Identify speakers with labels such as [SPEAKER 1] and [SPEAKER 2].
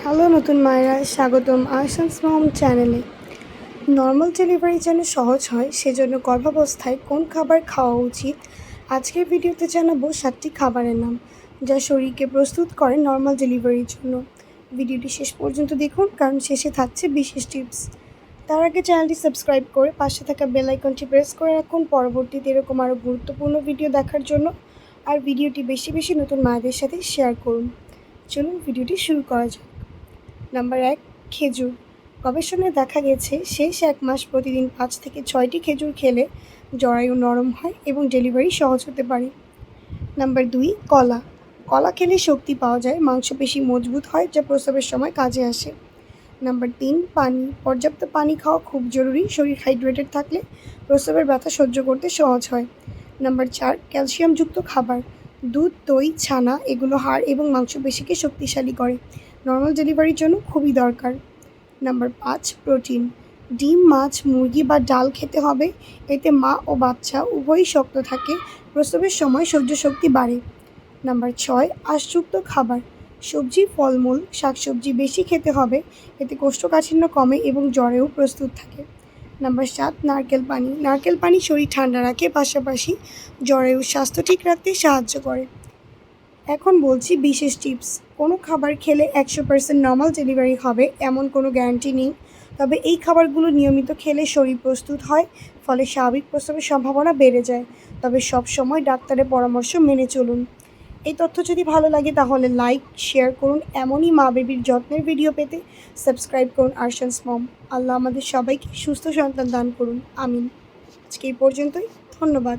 [SPEAKER 1] Hello নতুন মায়েরা, স্বাগতম আরশানস মম চ্যানেলে। নর্মাল ডেলিভারি যেন সহজ হয় সেজন্য গর্ভাবস্থায় কোন খাবার খাওয়া উচিত, আজকের ভিডিওতে জানাবো 7টি খাবারের নাম যা শরীরকে প্রস্তুত করে নর্মাল ডেলিভারির জন্য। ভিডিওটি শেষ পর্যন্ত দেখুন, কারণ শেষে থাকছে বিশেষ টিপস। তার আগে চ্যানেলটি সাবস্ক্রাইব করে পাশে থাকা বেল আইকনটি প্রেস করে রাখুন পরবর্তীতে এরকম আরও গুরুত্বপূর্ণ ভিডিও দেখার জন্য। আর ভিডিওটি বেশি বেশি নতুন মায়েদের সাথে শেয়ার করুন। চলুন ভিডিওটি শুরু করা যাক। নাম্বার 1, খেজুর। গবেষণায় দেখা গেছে শেষ 1 মাস প্রতিদিন 5 থেকে 6টি খেজুর খেলে জরায়ু নরম হয় এবং ডেলিভারি সহজ হতে পারে। নাম্বার 2, কলা। কলা খেলে শক্তি পাওয়া যায়, মাংসপেশি মজবুত হয়, যা প্রসবের সময় কাজে আসে। নাম্বার 3, পানি। পর্যাপ্ত পানি খাওয়া খুব জরুরি, শরীর হাইড্রেটেড থাকলে প্রসবের ব্যথা সহ্য করতে সহজ হয়। নাম্বার 4, ক্যালসিয়ামযুক্ত খাবার। দুধ, দই, ছানা এগুলো হাড় এবং মাংসপেশিকে শক্তিশালী করে, নর্মাল ডেলিভারির জন্য খুবই দরকার। Number 5, protein. ডিম, মাছ, মুরগি বা ডাল খেতে হবে, এতে মা ও বাচ্চা উভয়ই শক্ত থাকে, প্রসবের সময় সহ্য শক্তি বাড়ে। নাম্বার 6, আঁশযুক্ত খাবার। সবজি, ফলমূল, শাকসবজি বেশি খেতে হবে, এতে কোষ্ঠকাঠিন্য কমে এবং জ্বরেও প্রস্তুত থাকে। নাম্বার 7, নারকেল পানি। নারকেল পানি শরীর ঠান্ডা রাখে, পাশাপাশি জ্বরেও স্বাস্থ্য ঠিক রাখতে সাহায্য করে। এখন বলছি বিশেষ টিপস। কোনো খাবার খেলে 100% নর্মাল ডেলিভারি হবে এমন কোনো গ্যারান্টি নেই, তবে এই খাবারগুলো নিয়মিত খেলে শরীর প্রস্তুত হয়, ফলে স্বাভাবিক প্রসবের সম্ভাবনা বেড়ে যায়। তবে সব সময় ডাক্তারের পরামর্শ মেনে চলুন। এই তথ্য যদি ভালো লাগে তাহলে লাইক, শেয়ার করুন। এমনই মা বেবির যত্নের ভিডিও পেতে সাবস্ক্রাইব করুন আরশানস মম। আল্লাহ আমাদের সবাইকে সুস্থ সন্তান দান করুন, আমিন। আজকে এই পর্যন্তই, ধন্যবাদ।